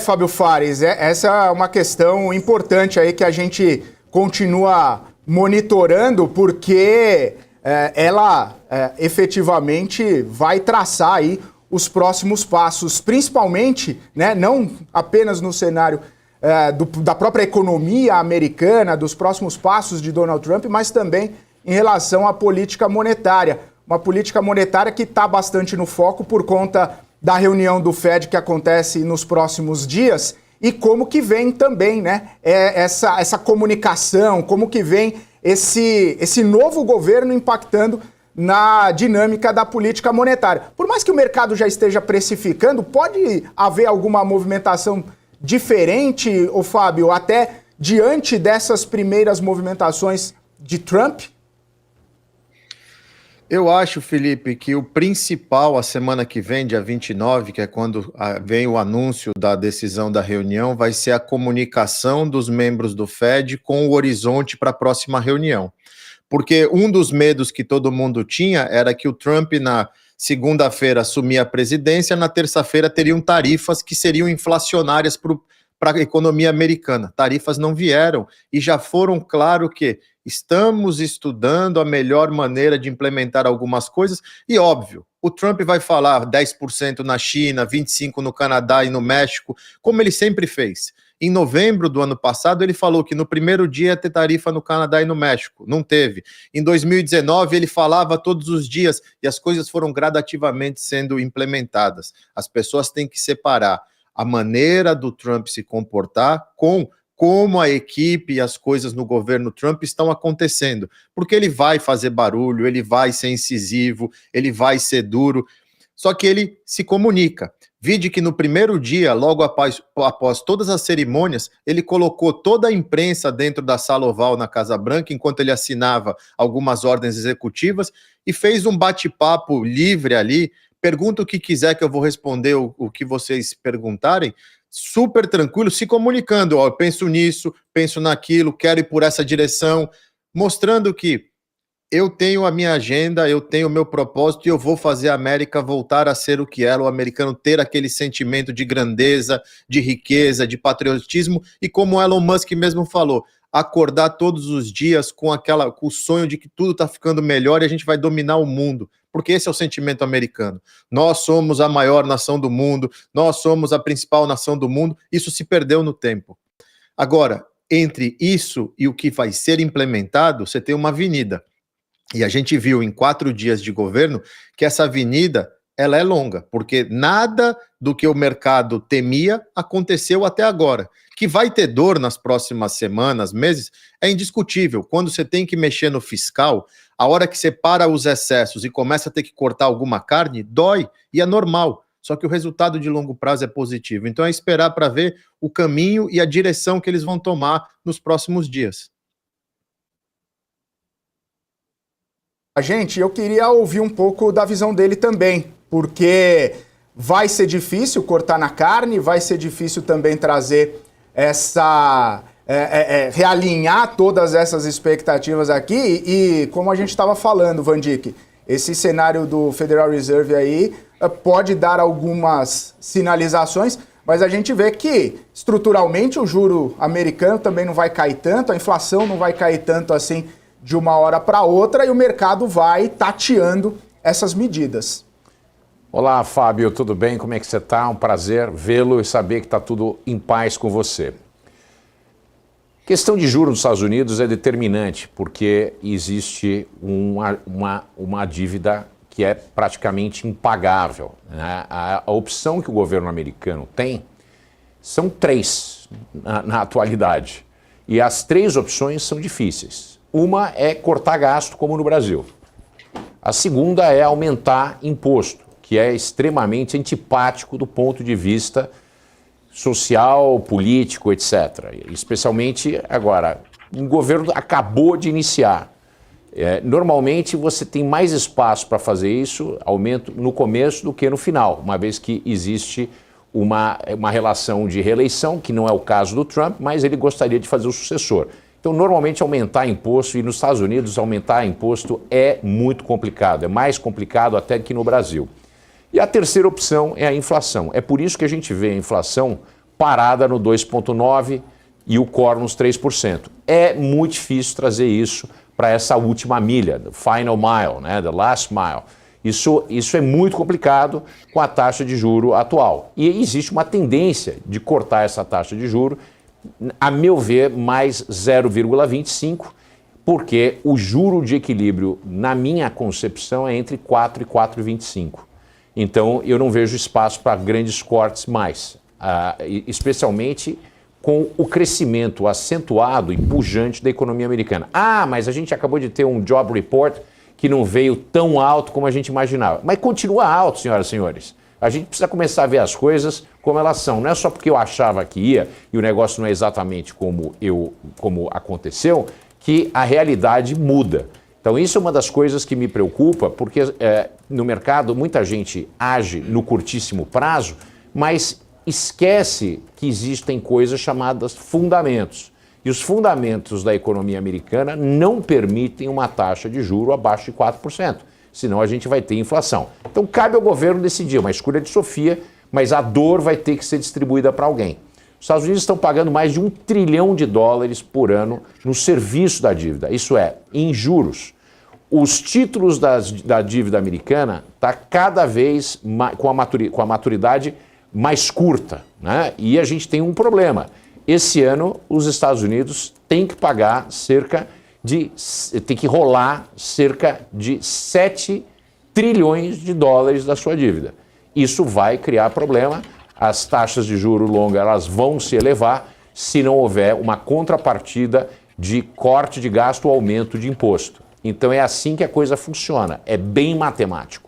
Fábio Fares, essa é uma questão importante aí que a gente continua monitorando, porque ela efetivamente vai traçar aí os próximos passos, principalmente, né, não apenas no cenário da própria economia americana, dos próximos passos de Donald Trump, mas também em relação à política monetária. Uma política monetária que está bastante no foco por conta da reunião do Fed que acontece nos próximos dias e como que vem também, né, essa comunicação, como que vem esse novo governo impactando na dinâmica da política monetária. Por mais que o mercado já esteja precificando, pode haver alguma movimentação diferente, ô Fábio, até diante dessas primeiras movimentações de Trump? Eu acho, Felipe, que o principal a semana que vem, dia 29, que é quando vem o anúncio da decisão da reunião, vai ser a comunicação dos membros do Fed com o horizonte para a próxima reunião. Porque um dos medos que todo mundo tinha era que o Trump, na segunda-feira, assumia a presidência, na terça-feira teriam tarifas que seriam inflacionárias para a economia americana. Tarifas não vieram e já foram claro que estamos estudando a melhor maneira de implementar algumas coisas e, óbvio, o Trump vai falar 10% na China, 25% no Canadá e no México, como ele sempre fez. Em novembro do ano passado, ele falou que no primeiro dia ia ter tarifa no Canadá e no México. Não teve. Em 2019, ele falava todos os dias e as coisas foram gradativamente sendo implementadas. As pessoas têm que separar a maneira do Trump se comportar com como a equipe e as coisas no governo Trump estão acontecendo. Porque ele vai fazer barulho, ele vai ser incisivo, ele vai ser duro, só que ele se comunica. Vide que no primeiro dia, logo após todas as cerimônias, ele colocou toda a imprensa dentro da sala oval na Casa Branca, enquanto ele assinava algumas ordens executivas, e fez um bate-papo livre ali. Pergunta o que quiser que eu vou responder o que vocês perguntarem, super tranquilo, se comunicando, eu penso nisso, penso naquilo, quero ir por essa direção, mostrando que eu tenho a minha agenda, eu tenho o meu propósito e eu vou fazer a América voltar a ser o que era, o americano ter aquele sentimento de grandeza, de riqueza, de patriotismo e, como o Elon Musk mesmo falou, acordar todos os dias com o sonho de que tudo está ficando melhor e a gente vai dominar o mundo, porque esse é o sentimento americano. Nós somos a maior nação do mundo, nós somos a principal nação do mundo, isso se perdeu no tempo. Agora, entre isso e o que vai ser implementado, você tem uma avenida. E a gente viu em 4 dias de governo que essa avenida ela é longa, porque nada do que o mercado temia aconteceu até agora. Que vai ter dor nas próximas semanas, meses, é indiscutível. Quando você tem que mexer no fiscal, a hora que você para os excessos e começa a ter que cortar alguma carne, dói e é normal. Só que o resultado de longo prazo é positivo. Então é esperar para ver o caminho e a direção que eles vão tomar nos próximos dias. Gente, eu queria ouvir um pouco da visão dele também, porque vai ser difícil cortar na carne, vai ser difícil também trazer realinhar todas essas expectativas aqui e como a gente estava falando, Vandick, esse cenário do Federal Reserve aí pode dar algumas sinalizações, mas a gente vê que estruturalmente o juro americano também não vai cair tanto, a inflação não vai cair tanto assim de uma hora para outra e o mercado vai tateando essas medidas. Olá, Fábio, tudo bem? Como é que você está? Um prazer vê-lo e saber que está tudo em paz com você. A questão de juros nos Estados Unidos é determinante, porque existe uma dívida que é praticamente impagável, né? A opção que o governo americano tem são 3 na atualidade, e as 3 opções são difíceis. Uma é cortar gasto, como no Brasil. A segunda é aumentar imposto, que é extremamente antipático do ponto de vista social, político, etc. Especialmente agora, o governo acabou de iniciar. Normalmente você tem mais espaço para fazer isso, aumento no começo do que no final, uma vez que existe uma relação de reeleição, que não é o caso do Trump, mas ele gostaria de fazer o sucessor. Então, normalmente, aumentar imposto, e nos Estados Unidos, aumentar imposto é muito complicado, é mais complicado até que no Brasil. E a terceira opção é a inflação. É por isso que a gente vê a inflação parada no 2,9% e o core nos 3%. É muito difícil trazer isso para essa última milha, the final mile, né, the last mile. Isso é muito complicado com a taxa de juro atual. E existe uma tendência de cortar essa taxa de juro, a meu ver, mais 0,25%, porque o juro de equilíbrio, na minha concepção, é entre 4 e 4,25. Então, eu não vejo espaço para grandes cortes mais, especialmente com o crescimento acentuado e pujante da economia americana. Ah, mas a gente acabou de ter um job report que não veio tão alto como a gente imaginava. Mas continua alto, senhoras e senhores. A gente precisa começar a ver as coisas como elas são. Não é só porque eu achava que ia e o negócio não é exatamente como aconteceu, que a realidade muda. Então isso é uma das coisas que me preocupa, porque no mercado muita gente age no curtíssimo prazo, mas esquece que existem coisas chamadas fundamentos. E os fundamentos da economia americana não permitem uma taxa de juro abaixo de 4%. Senão a gente vai ter inflação. Então cabe ao governo decidir, uma escolha de Sofia, mas a dor vai ter que ser distribuída para alguém. Os Estados Unidos estão pagando mais de $1 trilhão por ano no serviço da dívida, isso é, em juros. Os títulos da dívida americana estão cada vez mais, com a maturidade mais curta, né? E a gente tem um problema. Esse ano, os Estados Unidos têm que pagar tem que rolar cerca de 7 trilhões de dólares da sua dívida. Isso vai criar problema. As taxas de juro longa elas vão se elevar se não houver uma contrapartida de corte de gasto ou aumento de imposto. Então é assim que a coisa funciona, é bem matemático.